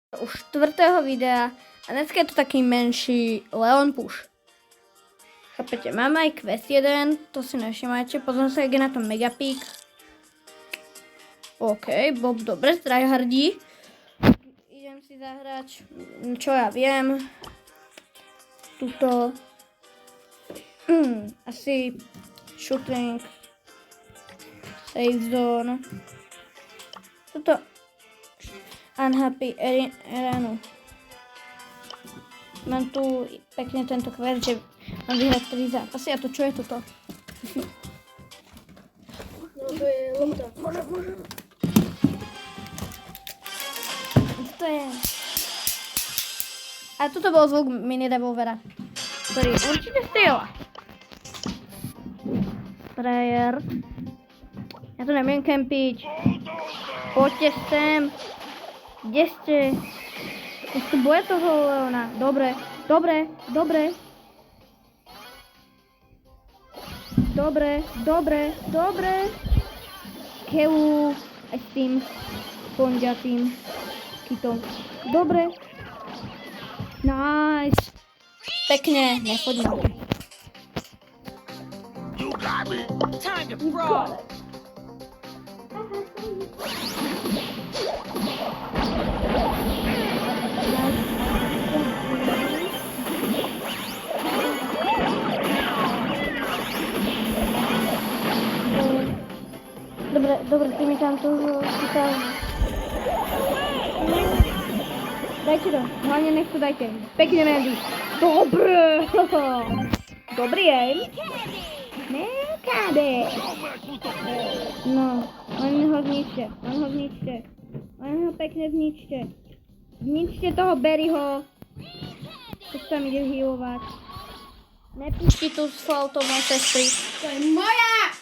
Už 4. videa a dneska je to taký menší Leon push. Chápete, máme aj quest 1, to si nevšimajte, pozor sa, jak je na tom Megapík. OK, Bob dobre tryhardí. Idem si zahrať, čo ja viem. Tuto. Asi shooting. Safe zone. Tuto. Unhappy Arenu. Mám tu pekne tento quest, že mám vyhrať 3 zápasy. A to čo je toto? No to je lopta. Môže. To je... A toto bol zvuk mini revolvera, ktorý určite strieľa. Sprayer. Ja tu neviem kempiť. Poďte sem. Kde ste? Už tu boje toho Leona. Dobre. Kevu aj s tým ponďatým kitom. Dobre. Nice. Pekne, nechodím. You got me. Time to You got brawl. it. Dobre, ty mi tam tu chytal. Dajte to, hlavne nech to dajte. Pekne Mandy. Dobre. Dobrý aim. Nekáde. No, len ho zničte. Len ho pekne zničte. Zničte toho Barryho. Keď sa mi ide healovať. Nepustí tu s flautou mojej sestry. To je moja!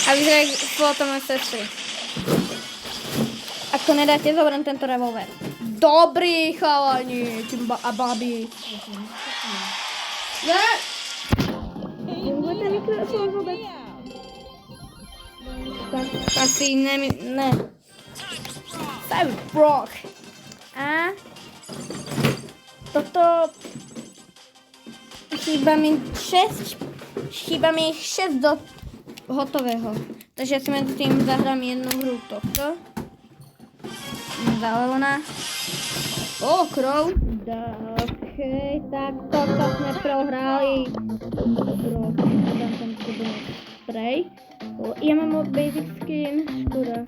A vyzeraj s flautou mojej sestry. Ak to nedáte, zoberiem tento revolver. Dobrý chalani, a babi. Ne! Funguje ten mikrofón vôbec? Tak asi ne. Cyberpunk. A toto chýba mi 6 do hotového. Takže ja si medzi tým zahrám jednu hru tohto. Za Leona. Krov. Okej, tak toto sme prohrali. Dám tam spray. Ja mám od basic skin. Škoda.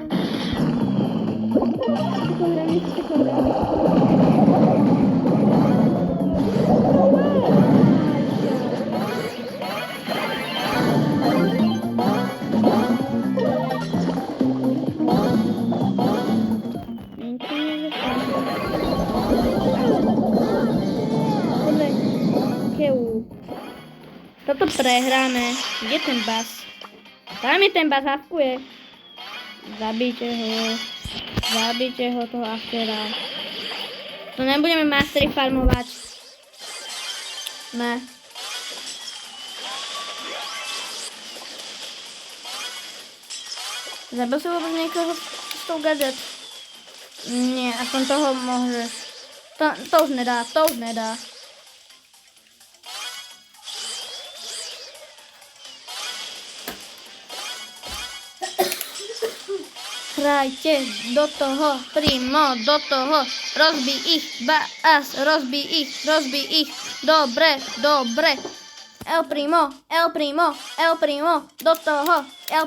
Toto prehráme. Kde ten bas? Tam je ten bas, haskuje. Zabíte ho toho aftera. To nebudeme mastery farmovať. Ne. Zabil si vôbec niekoho s tou gadget? Nie, aspoň toho môžeš. To už nedá. Hrajte do toho, primo, do toho, rozbij ich, bas, rozbij ich, dobre, El primo, do toho, El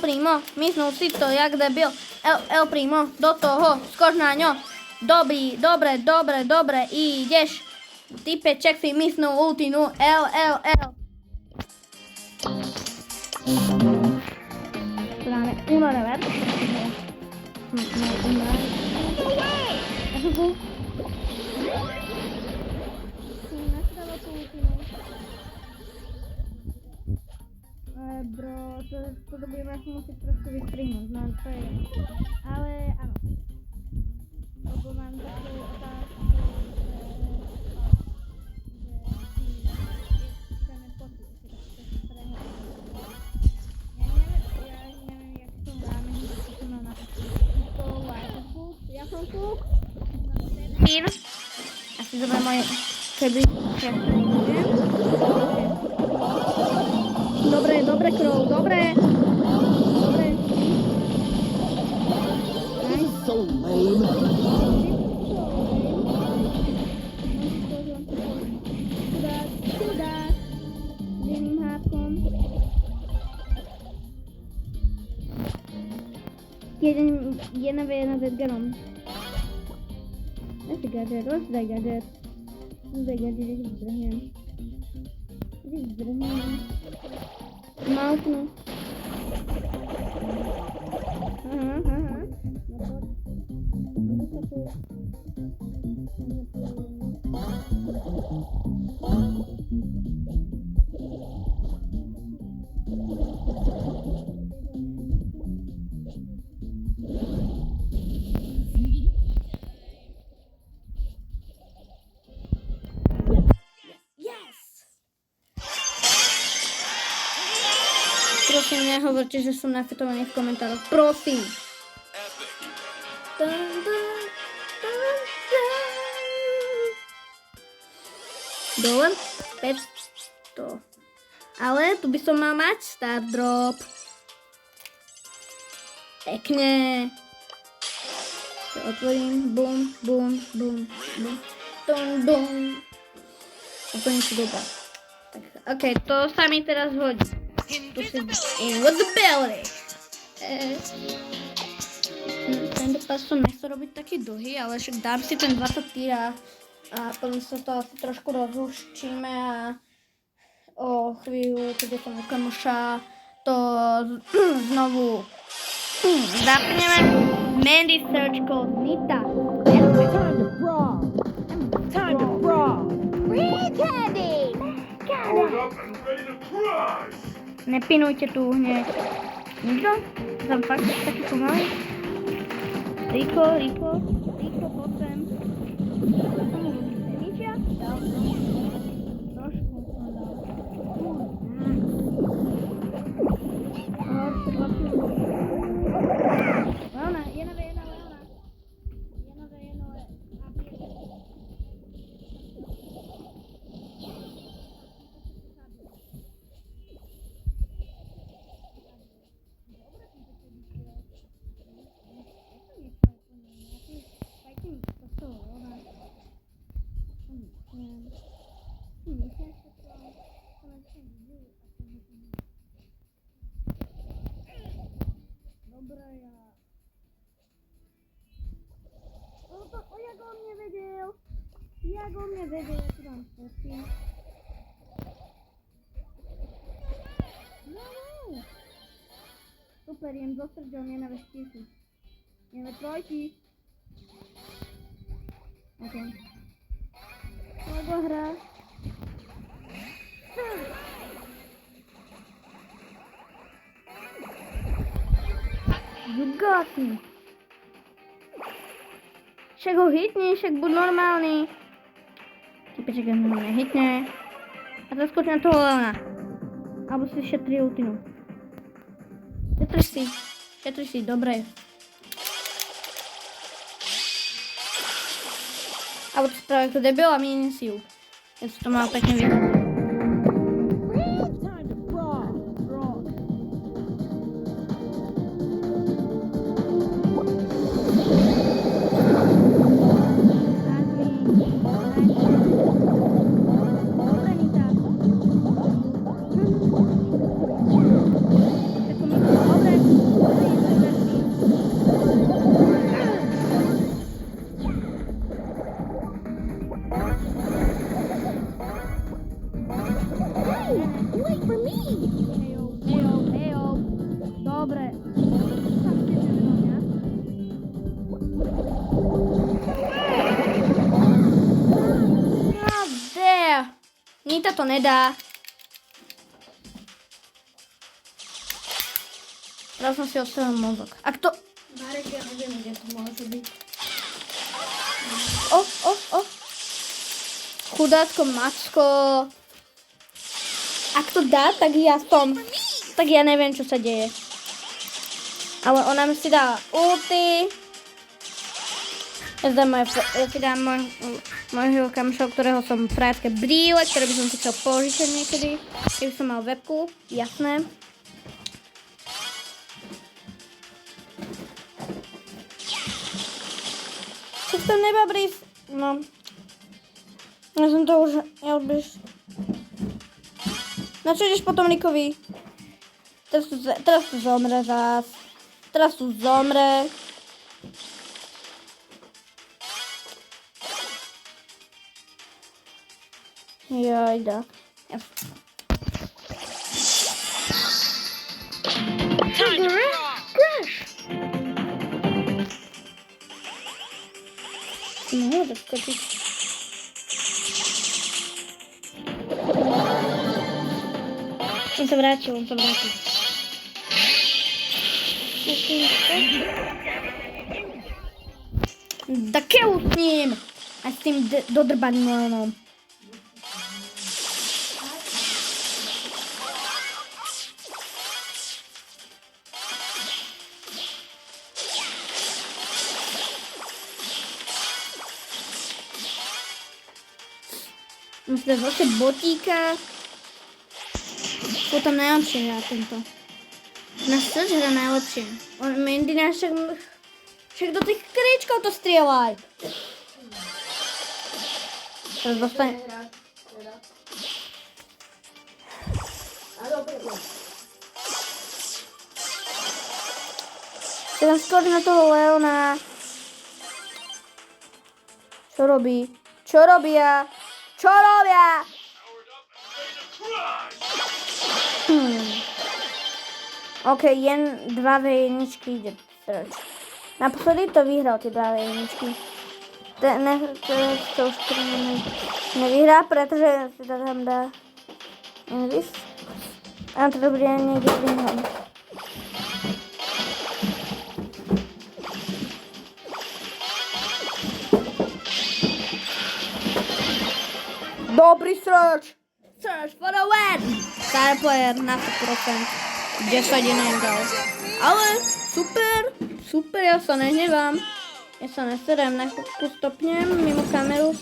primo, myslel si to jak debil, El primo, do toho, skoč na ňo, dobre, ideš, typeček si myslel ultinu, El. Dáme uno rever. Bro, to budeme asi musieť trošku vystrihnúť, no to je. Ale áno. Lebo mám takú otázku, Ja neviem, jak to dáme, že to mám na to Pír. Asi zober moje keby. Dobre, Crow, dobre. So lame. Chudák. S jedným hápkom. Jedna s Edgarom. Where's the gadget? Že si zdrhnem. Maltnu. Aha. Prosím, nehovorte, že som nafetovaný v komentároch. Prosím. Dole, späť, to. Ale tu by som mal mať star drop. Pekne. To otvorím, bum. Úplne si doba. Tak, ok, to sa mi teraz hodí. Tu si in with the belly. Tento pas som nechcel robiť taký dlhý, ale však dám si ten 20 týra a potom sa to asi trošku rozluščíme a o chvíľu, keď je tam u kamoša, to znovu zapneme. Mandy search code Nita. Time to brawl. Free candy! Nepinujte tu hneď. Nikto? Tam fakt taký pomalý. Rýchlo, poď sem. Ničia? Trošku som dal. Leona, jenové. Jak on mě vedel, jak tam stretí. No. Super, jem zostrdil mě na veštíku. Jdeme trojky. Ok. Lego hra. You got me. Však ho hitni, však buď normálny. Typeček ho nehitne. A zaskoč na toho Leona. Alebo si šetri ultinu. Šetri si, dobre. Alebo to spraví ako debil a mínim si ju. Ja si to mal pekne vyhrať. Time to brawl. Nita to nedá. Teraz som si odstrelil mozog. Ak to... Marek, ja neviem, kde to môže byť. Chudácko macko. Ak to dá, tak ja som... Tak ja neviem, čo sa deje. Ale ona mi si dala ulty. Ja si dám môjho kamoša, ktorého som práve brýle, ktoré by som si chcel požičať niekedy. Keby som mal webku, jasné. Čo to nebabrí? No. Ja som to už... Ja už... Na čo ideš potom Nikovi? Teraz tu zomre zás. Teraz tu zomre. Jajda. Ja. No, doskočiť. On sa vrátil. Také s ním! A s tým dodrbaným leonom. Musíte zase botíka. Potom najlepšie hrá tento. Na srdč hra najlepšie. Mendy nás však do tých kríčkov to strieľaj. Teraz dostane... Teraz skôr na toho Leona. Čo robí? Čo robia? Čo robia? OK, jen 2 V1 ide preč. Naposledy to vyhral, tie 2 V1. To už nevyhrá, pretože si to tam dá Invis. A to bude niekde vyhrať. Dobrý search! Search for the win! Star player na 100%. 10 dal. Ale super, ja sa nehnevám. Ja sa neserem, na chvíľku stopnem mimo kameru.